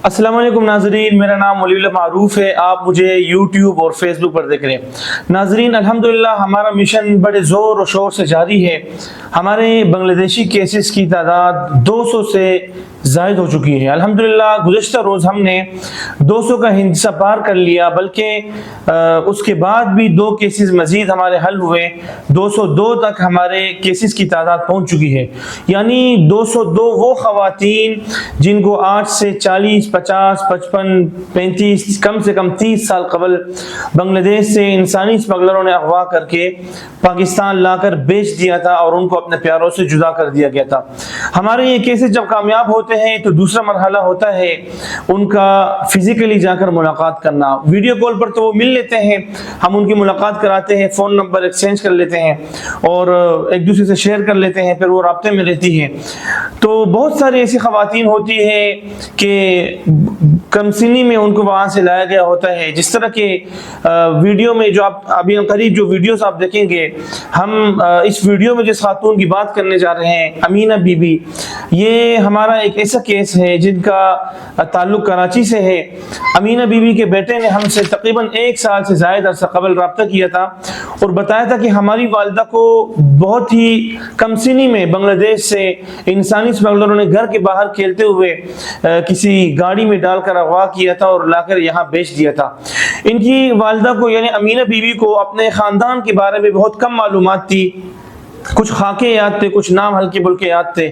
السلام علیکم ناظرین، میرا نام ولی اللہ معروف ہے. آپ مجھے یوٹیوب اور فیس بک پر دیکھ رہے ہیں. ناظرین، الحمدللہ ہمارا مشن بڑے زور و شور سے جاری ہے. ہمارے بنگلہ دیشی کیسز کی تعداد 200 سے زائد ہو چکی ہے. الحمدللہ گزشتہ روز ہم نے 200 کا ہندسہ پار کر لیا، بلکہ اس کے بعد بھی 2 کیسز مزید ہمارے حل ہوئے. 202 تک ہمارے کیسز کی تعداد پہنچ چکی ہے. یعنی 202 وہ خواتین جن کو آج سے 40 50 55 35 کم سے کم 30 سال قبل بنگلہ دیش سے انسانی اسمگلروں نے اغوا کر کے پاکستان لا کر بیچ دیا تھا اور ان کو اپنے پیاروں سے جدا کر دیا گیا تھا. ہمارے یہ کیسز جب کامیاب ہوتے ہیں تو دوسرا مرحلہ ہوتا ہے ان کا فزیکلی جا کر ملاقات کرنا. ویڈیو کال پر تو وہ مل لیتے ہیں، ہم ان کی ملاقات کراتے ہیں، فون نمبر ایکسچینج کر لیتے ہیں اور ایک دوسرے سے شیئر کر لیتے ہیں، پھر وہ رابطے میں رہتی ہیں. تو بہت ساری ایسی خواتین ہوتی ہیں کہ کم سنی میں ان کو وہاں سے لایا گیا ہوتا ہے. جس طرح کے ویڈیو میں جو آپ ابھی قریب جو ویڈیوز آپ دیکھیں گے، ہم اس ویڈیو میں جس خاتون کی بات کرنے جا رہے ہیں، امینہ بی بی، یہ ہمارا ایک ایسا کیس ہے جن کا تعلق کراچی سے ہے. امینہ بی بی کے بیٹے نے ہم سے تقریباً 1 سال سے زائد عرصہ قبل رابطہ کیا تھا اور بتایا تھا کہ ہماری والدہ کو بہت ہی کم سنی میں بنگلہ دیش سے انسانی اسمگلروں نے گھر کے باہر کھیلتے ہوئے کسی گاڑی میں ڈال کر اغوا کیا تھا اور لا کر یہاں بیچ دیا تھا. ان کی والدہ کو یعنی امینہ بی بی کو اپنے خاندان کے بارے میں بہت کم معلومات تھی. کچھ خاکے یاد تھے، کچھ نام ہلکے بلکے یاد تھے،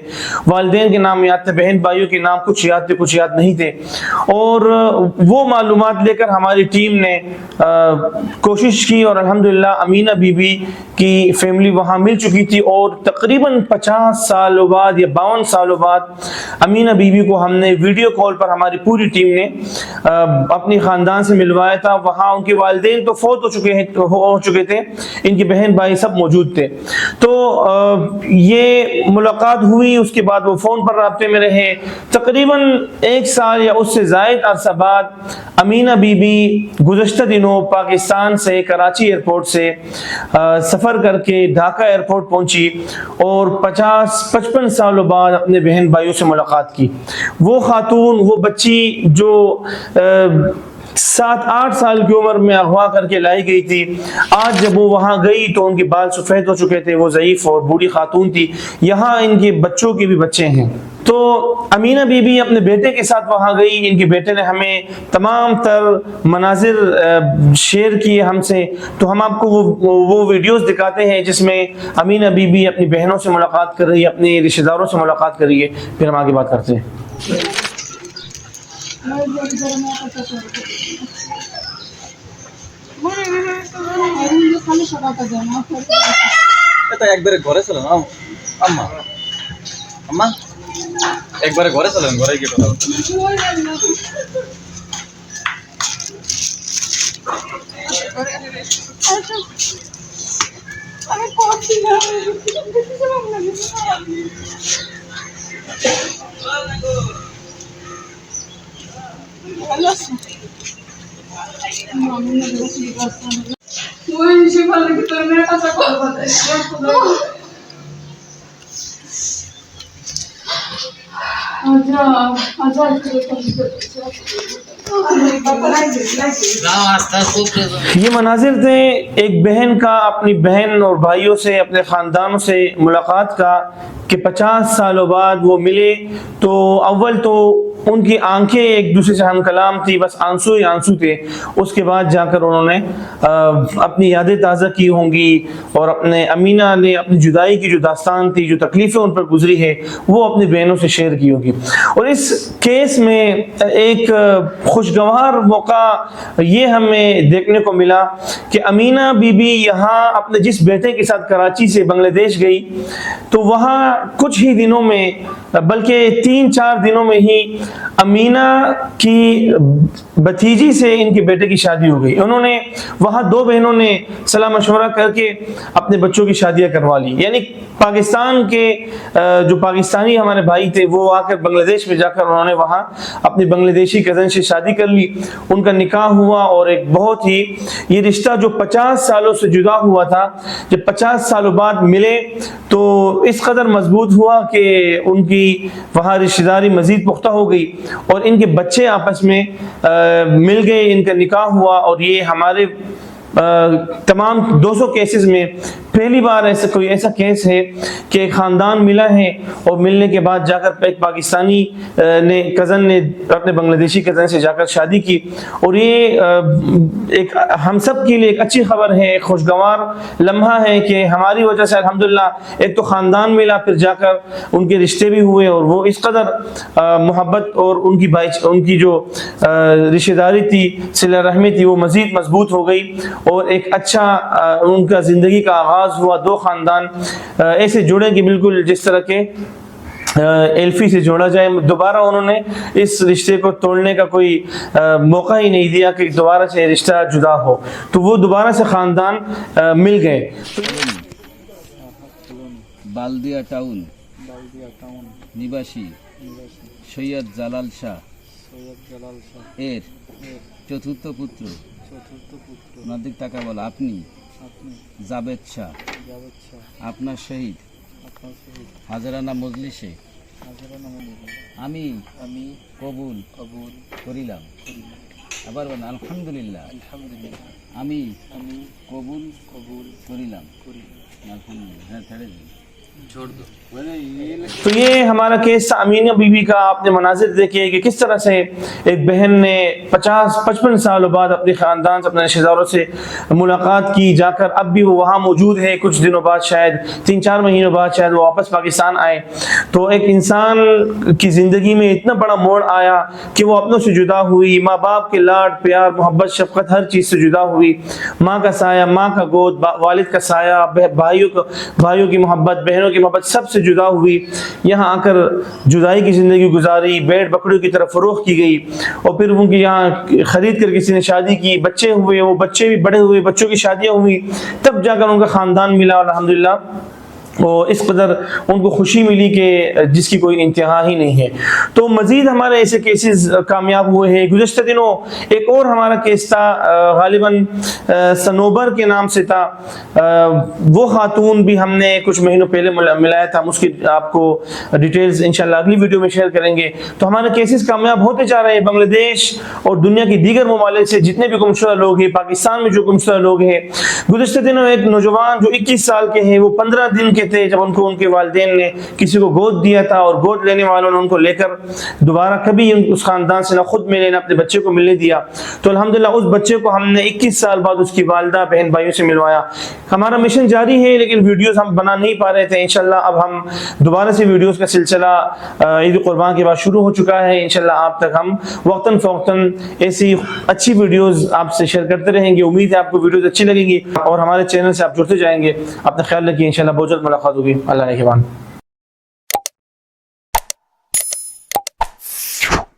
والدین کے نام یاد تھے، بہن بھائیوں کے نام کچھ یاد تھے کچھ یاد نہیں تھے. اور وہ معلومات لے کر ہماری ٹیم نے کوشش کی اور الحمدللہ امینہ بی بی کی فیملی وہاں مل چکی تھی اور تقریباً 50 سالوں بعد یا 52 سالوں بعد امینہ بی بی کو ہم نے ویڈیو کال پر ہماری پوری ٹیم نے اپنی خاندان سے ملوایا تھا. وہاں ان کے والدین تو فوت ہو چکے تھے، ان کی بہن بھائی سب موجود تھے. تو یہ ملاقات ہوئی، اس کے بعد وہ فون پر رابطے میں رہے. تقریباً 1 سال یا اس سے زائد عرصہ بعد امینہ بی بی گزشتہ دنوں پاکستان سے کراچی ایئرپورٹ سے سفر کر کے ڈھاکہ ایئرپورٹ پہنچی اور 50-55 سالوں بعد اپنے بہن بھائیوں سے ملاقات کی. وہ خاتون، وہ بچی جو 7-8 سال کی عمر میں اغوا کر کے لائی گئی تھی، آج جب وہ وہاں گئی تو ان کے بال سفید ہو چکے تھے، وہ ضعیف اور بوڑھی خاتون تھی. یہاں ان کے بچوں کے بھی بچے ہیں. تو امینہ بی بی اپنے بیٹے کے ساتھ وہاں گئی. ان کے بیٹے نے ہمیں تمام تر مناظر شیئر کیے ہم سے. تو ہم آپ کو وہ ویڈیوز دکھاتے ہیں جس میں امینہ بی بی اپنی بہنوں سے ملاقات کر رہی ہے، اپنے رشتہ داروں سے ملاقات کر رہی ہے. پھر ہم آگے بات کرتے ہیں. একবারে ঘরে চলে না আম্মা আম্মা একবারে ঘরে চলেন, ঘরে গিয়ে কথা বলতে। یہ مناظر تھے ایک بہن کا اپنی بہن اور بھائیوں سے، اپنے خاندانوں سے ملاقات کا کہ 50 سالوں بعد وہ ملے. تو اول تو ان کی آنکھیں ایک دوسرے سے ہم کلام تھی، بس آنسو ہی آنسو تھے. اس کے بعد جا کر انہوں نے اپنی یادیں تازہ کی ہوں گی اور اپنے امینہ نے اپنی جدائی کی جو داستان تھی، جو تکلیفیں ان پر گزری ہے، وہ اپنی بہنوں سے شیئر کی ہوگی. اور اس کیس میں ایک خوشگوار موقع یہ ہمیں دیکھنے کو ملا کہ امینہ بی بی یہاں اپنے جس بیٹے کے ساتھ کراچی سے بنگلہ دیش گئی تو وہاں کچھ ہی دنوں میں، بلکہ 3-4 دنوں میں ہی امینہ کی بھتیجی سے ان کے بیٹے کی شادی ہو گئی. انہوں نے وہاں 2 بہنوں نے صلاح مشورہ کر کے اپنے بچوں کی شادیاں کروا لی. یعنی پاکستان کے جو پاکستانی ہمارے بھائی تھے وہ آ کر بنگلہ دیش میں جا کر انہوں نے وہاں اپنی بنگلہ دیشی کزن سے شادی کر لی. ان کا نکاح ہوا اور ایک بہت ہی یہ رشتہ جو 50 سالوں سے جدا ہوا تھا، جب 50 سالوں بعد ملے تو اس قدر مضبوط ہوا کہ ان کی گئی, وہاں رشتہ داری مزید پختہ ہو گئی اور ان کے بچے آپس میں مل گئے, ان کا نکاح ہوا. اور یہ ہمارے تمام 200 کیسز میں پہلی بار کوئی ایسا کیس ہے کہ ایک خاندان ملا ہے اور ملنے کے بعد جا کر ایک پاکستانی کزن نے اپنے بنگلہ دیشی کزن سے جا کر شادی کی. اور یہ ایک ہم سب کے لیے ایک اچھی خبر ہے, ایک خوشگوار لمحہ ہے کہ ہماری وجہ سے الحمدللہ ایک تو خاندان ملا, پھر جا کر ان کے رشتے بھی ہوئے اور وہ اس قدر محبت اور ان کی جو رشتہ داری تھی, صلہ رحمی تھی, وہ مزید مضبوط ہو گئی اور ایک اچھا ان کا زندگی کا آغاز ہوا. 2 خاندان ایسے جڑے کہ بالکل جس طرح کے ایلفی سے جوڑا جائے. دوبارہ انہوں نے اس رشتے کو توڑنے کا کوئی موقع ہی نہیں دیا کہ دوبارہ سے رشتہ جدا ہو, تو وہ دوبارہ سے خاندان مل گئے. বালদিয়া টাউন নিবাসী সৈয়দ জালাল শাহ এর চতুর্থ পুত্র, ওনার দিক টাকা বলা, আপনি জাবেদ শাহ আপনার শহীদ হাজারানা মজলিসে আমি কবুল করিলাম. আবার বলেন আলহামদুলিল্লাহ. আমি কবুল করিলাম. আলহামদুলিল্লাহ. হ্যাঁ, ছেড়ে দিন. تو یہ ہمارا کیس تھا امینہ بی بی کا. آپ نے مناظر دیکھے کہ کس طرح سے ایک بہن نے 50-55 سالوں بعد اپنے خاندان سے, اپنے رشتہ داروں سے ملاقات کی جا کر. اب بھی وہ وہاں موجود ہے, کچھ دنوں بعد شاید 3-4 مہینوں بعد شاید وہ واپس پاکستان آئے. تو ایک انسان کی زندگی میں اتنا بڑا موڑ آیا کہ وہ اپنوں سے جدا ہوئی, ماں باپ کے لاڈ پیار محبت شفقت ہر چیز سے جدا ہوئی. ماں کا سایہ, ماں کا گود, والد کا سایہ, بھائیوں کی محبت, بہنوں کی محبت, سب سے جدا ہوئی. یہاں آ کر جدائی کی زندگی گزاری, بیڑ بکریوں کی طرف فروخت کی گئی اور پھر ان کی یہاں خرید کر کسی نے شادی کی, بچے ہوئے, وہ بچے بھی بڑے ہوئے, بچوں کی شادیاں ہوئی, تب جا کر ان کا خاندان ملا. الحمدللہ اور اس قدر ان کو خوشی ملی کہ جس کی کوئی انتہا ہی نہیں ہے. تو مزید ہمارے ایسے کیسز کامیاب ہوئے ہیں. گزشتہ دنوں ایک اور ہمارا کیس تھا, غالباً سنوبر کے نام سے تھا. وہ خاتون بھی ہم نے کچھ مہینوں پہلے ملایا تھا, اس کی آپ کو ڈیٹیلز انشاءاللہ اگلی ویڈیو میں شیئر کریں گے. تو ہمارے کیسز کامیاب ہوتے جا رہے ہیں. بنگلہ دیش اور دنیا کی دیگر ممالک سے جتنے بھی گمشدہ لوگ ہیں, پاکستان میں جو گمشدہ لوگ ہیں, گزشتہ دنوں ایک نوجوان جو 21 سال کے ہیں, وہ 15 دن کے تھے جب ان کو ان کے والدین نے کسی کو گود دیا تھا, اور گود لینے والوں نے ان کو لے کر دوبارہ کبھی اس خاندان سے نہ خود ملے نہ اپنے بچے کو ملنے دیا. تو الحمدللہ اس بچے کو ہم نے 21 سال بعد اس کی والدہ بہن بھائیوں سے ملوایا. ہمارا مشن جاری ہے لیکن ویڈیوز ہم بنا نہیں پا رہے تھے. انشاءاللہ اب ہم دوبارہ سے ویڈیوز کا سلسلہ عید قربان کے بعد شروع ہو چکا ہے. انشاءاللہ آپ تک ہم وقتاً فوقتاً ایسی اچھی ویڈیوز آپ سے شیئر کرتے رہیں گے. امید ہے آپ کو ویڈیوز اچھی لگیں گی اور ہمارے چینل سے آپ جڑتے جائیں گے. اپنا خیال رکھیے. انشاءاللہ بہت جلد ملاقات ہوگی. اللہ نگہبان.